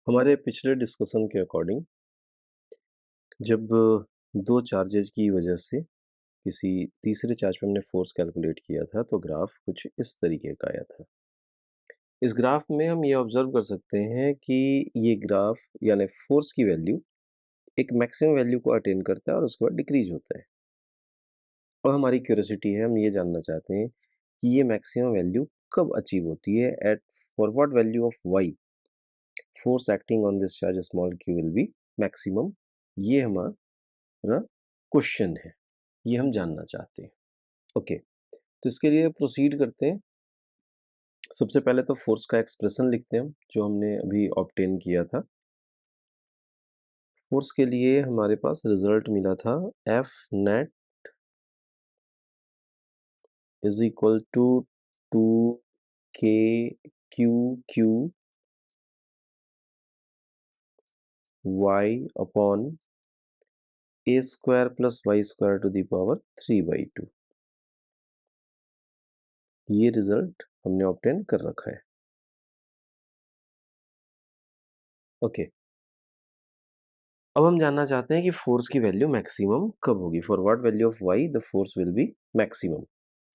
हमारे पिछले डिस्कशन के अकॉर्डिंग जब दो चार्जेज की वजह से किसी तीसरे चार्ज पे हमने फोर्स कैलकुलेट किया था तो ग्राफ कुछ इस तरीके का आया था। इस ग्राफ में हम ये ऑब्जर्व कर सकते हैं कि ये ग्राफ यानी फोर्स की वैल्यू एक मैक्सिमम वैल्यू को अटेन करता है और उसके बाद डिक्रीज होता है। और हमारी क्यूरियोसिटी है, हम ये जानना चाहते हैं कि ये मैक्सिमम वैल्यू कब अचीव होती है, at for what value of y force acting on this charge small q will be maximum. ये हमारा क्वेश्चन है, ये हम जानना चाहते हैं। ओके, तो इसके लिए प्रोसीड करते हैं। सबसे पहले तो फोर्स का एक्सप्रेशन लिखते हैं हम, जो हमने अभी ऑब्टेन किया था। फोर्स के लिए हमारे पास रिजल्ट मिला था F net is equal to 2k q y upon a square plus y square to the power 3/2। ये रिजल्ट हमने ऑब्टेन कर रखा है। ओके, अब हम जानना चाहते हैं कि फोर्स की वैल्यू मैक्सिमम कब होगी, for what value of y the force will be maximum.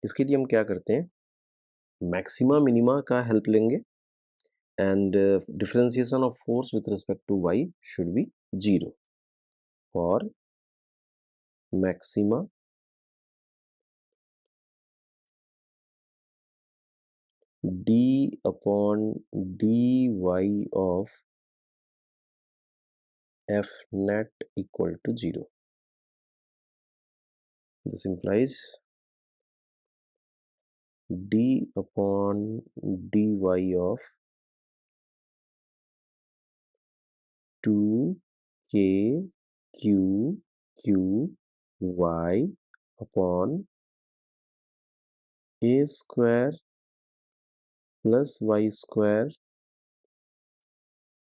इसके लिए हम क्या करते हैं, मैक्सिमा मिनिमा का हेल्प लेंगे and differentiation of force with respect to y should be 0 for maxima d upon d y of F net equal to 0। This implies d upon dy of 2k q y upon a square plus y square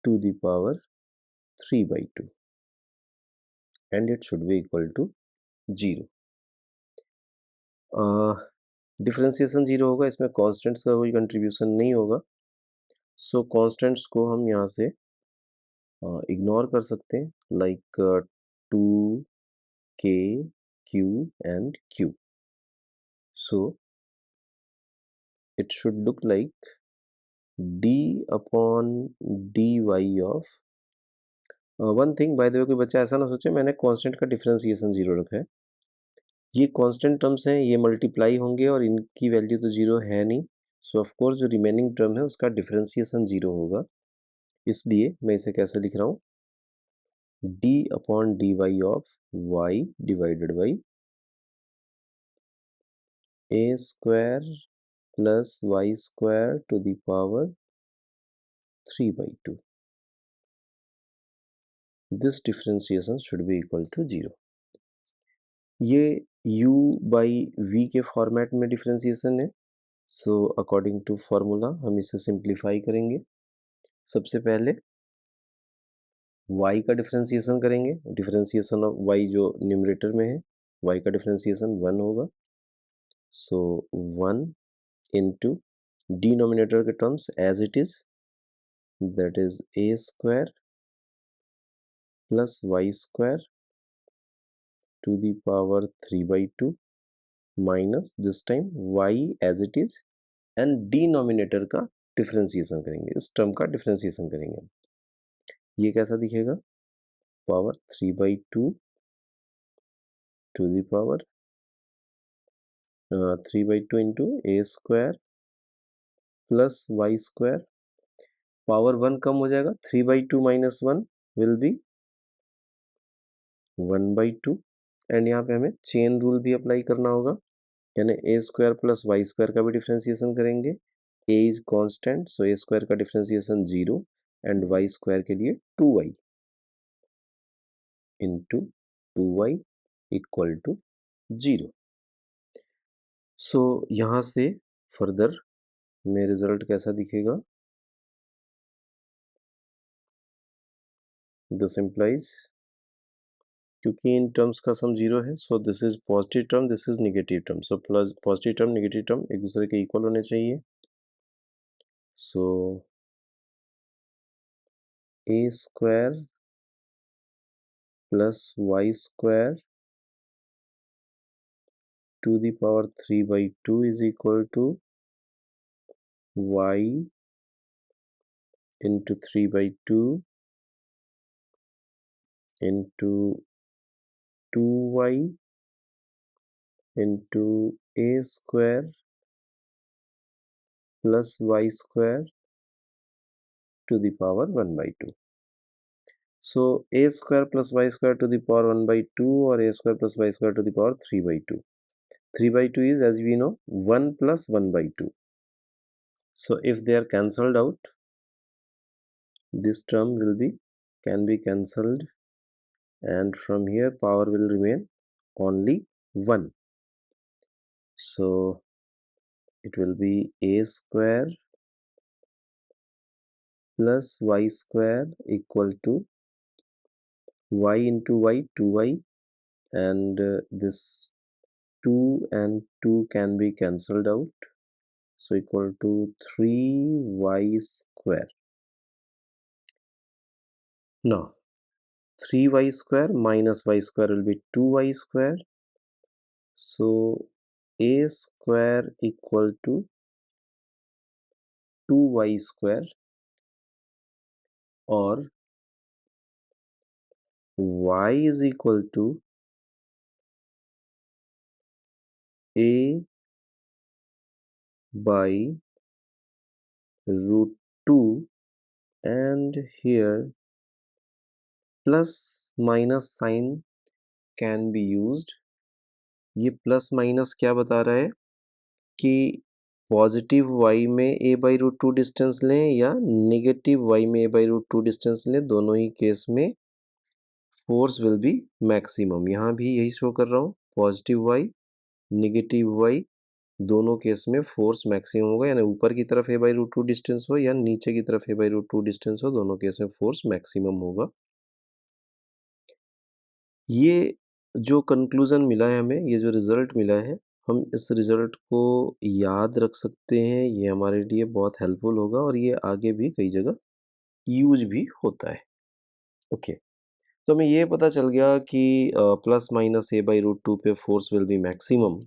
to the power 3/2 and it should be equal to 0। Differentiation 0 होगा, इसमें constants का कोई contribution नहीं होगा, सो constants को हम यहाँ से इग्नोर कर सकते हैं, like 2k q and q। So it should look like d upon dy of one thing by the way, कोई बच्चा ऐसा ना सोचे मैंने कांस्टेंट का डिफरेंशिएशन 0 रखा है। ये कांस्टेंट टर्म्स हैं, ये मल्टीप्लाई होंगे और इनकी वैल्यू तो 0 है नहीं, सो ऑफ कोर्स जो रिमेनिंग टर्म है उसका डिफरेंशिएशन 0 होगा। इसलिए मैं इसे कैसे लिख रहा हूँ, d upon d y of y divided by a square plus y square to the power 3/2। This differentiation should be equal to 0। ये u बाई v के फॉर्मेट में डिफरेंशिएशन है, सो अकॉर्डिंग टू फॉर्मूला हम इसे सिंप्लीफाई करेंगे। सबसे पहले y का डिफरेंशिएशन करेंगे, डिफरेंशिएशन ऑफ y जो न्यूमरेटर में है, y का डिफरेंशिएशन 1 होगा, सो 1 इंटू डिनोमिनेटर के terms as it is, that is a square plus y square to the power 3/2 minus this time y as it is and denominator का differentiation करेंगे, इस term का differentiation करेंगे। ये कैसा दिखेगा, power 3/2 to the power 3/2 into a square plus y square, power 1 कम हो जाएगा, 3/2 माइनस 1 विल बी 1/2 एंड यहाँ पे हमें चेन रूल भी अप्लाई करना होगा, यानी a square plus y square का भी डिफरेंशिएशन करेंगे। A is constant, so a square का डिफरेंशिएशन 0 एंड वाई स्क्वायर के लिए 2y into 2y equal to 0। सो यहाँ से फर्दर में रिजल्ट कैसा दिखेगा, दिस implies क्योंकि इन टर्म्स का सम 0 है, so this is positive term, this is negative term, so plus positive term negative term एक दूसरे के इक्वल होने चाहिए। सो a square plus y square to the power 3 by 2 is equal to y into 3 by 2 into 2y into a square plus y square to the power 1 by 2. So a square plus y square to the power 1 by 2 or a square plus y square to the power 3 by 2. 3 by 2 is, as we know, 1 plus 1 by 2. So if they are cancelled out, this term can be cancelled, and from here power will remain only 1. So it will be a square plus y square equal to y into y, 2y, and this 2 and 2 can be cancelled out, so equal to 3y square. Now 3y square minus y square will be 2y square, so a square equal to 2y square, or y is equal to a by root 2, and here plus minus sign can be used. ये plus minus क्या बता रहा है कि positive y में a by root two distance लें या negative y में a by root two distance लें, दोनों ही केस में फोर्स विल बी मैक्सिमम। यहाँ भी यही शो कर रहा हूँ, पॉजिटिव y नेगेटिव y दोनों केस में फोर्स मैक्सिमम होगा, यानी ऊपर की तरफ a by root two distance हो या नीचे की तरफ a by root two distance हो, दोनों केस में फोर्स मैक्सिमम होगा। ये जो कंक्लूजन मिला है हमें, ये जो रिजल्ट मिला है, हम इस रिजल्ट को याद रख सकते हैं, ये हमारे लिए बहुत हेल्पफुल होगा और ये आगे भी कई जगह यूज भी होता है। ओके, तो हमें ये पता चल गया कि plus minus a by root two पे फोर्स विल बी मैक्सिमम।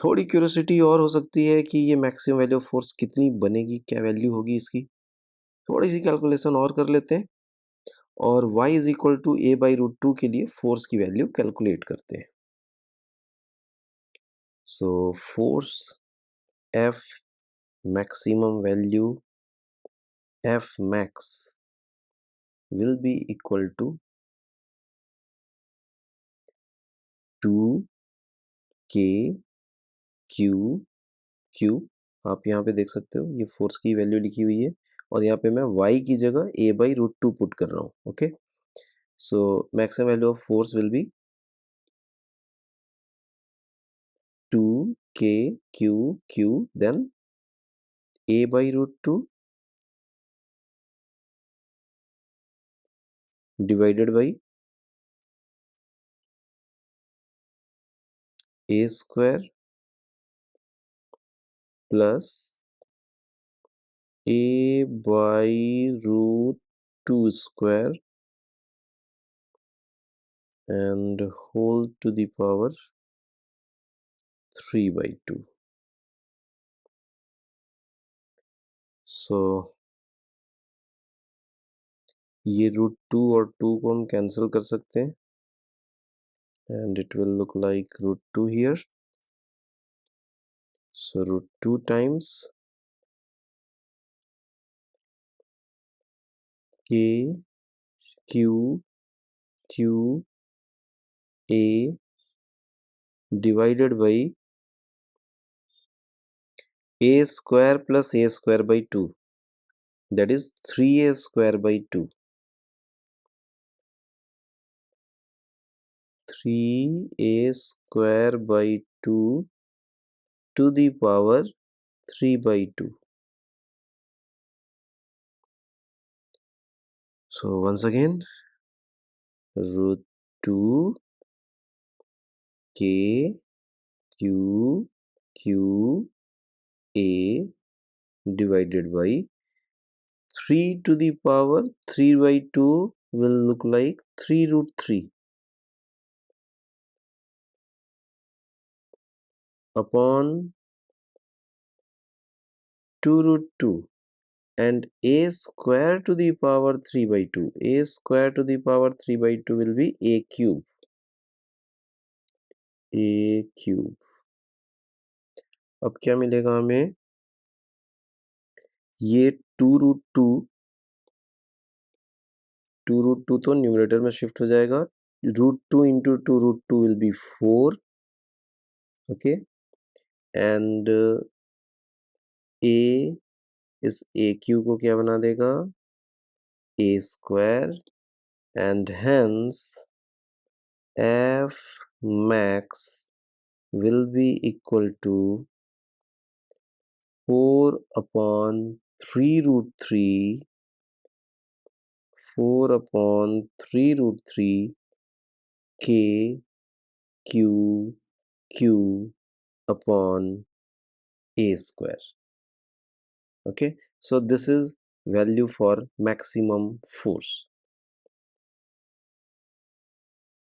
थोड़ी क्यूरियोसिटी और हो सकती है कि ये मैक्सिमम वैल्यू ऑफ फोर्स कितनी बनेगी, क्या वैल्यू होगी इसकी। थोड़ी सी कैलकुलेशन और कर लेते हैं और y is equal to a by root two के लिए फोर्स की वैल्यू कैलकुलेट करते हैं। So force F maximum value F max will be equal to 2k q q। आप यहाँ पे देख सकते हो, ये फोर्स की वैल्यू लिखी हुई है और यहाँ पे मैं y की जगह a by root two put कर रहा हूँ। Okay, so maximum value of force will be 2k q then a by root 2 divided by a square plus a by root 2 square and whole to the power 3 by 2. So ये root 2 और 2 को हम cancel कर सकते हैं and it will look like root 2 here. So root 2 times k q q a divided by a square plus a square by 2, that is 3a square by 2. 3a square by 2 to the power 3 by 2. So once again, root 2 k q q a divided by 3 to the power 3 by 2 will look like 3 root 3 upon 2 root 2, and a square to the power 3 by 2. A square to the power 3 by 2 will be a cube. a cube. अब क्या मिलेगा हमें? ये 2 root two तो numerator में shift हो जाएगा. Root two into two root two will be 4. Okay, and a इस a क्यूब को क्या बना देगा? a square, and hence f max will be equal to 4 upon 3 root 3, 4 upon 3 root 3 k q q upon a square. Okay, so this is value for maximum force.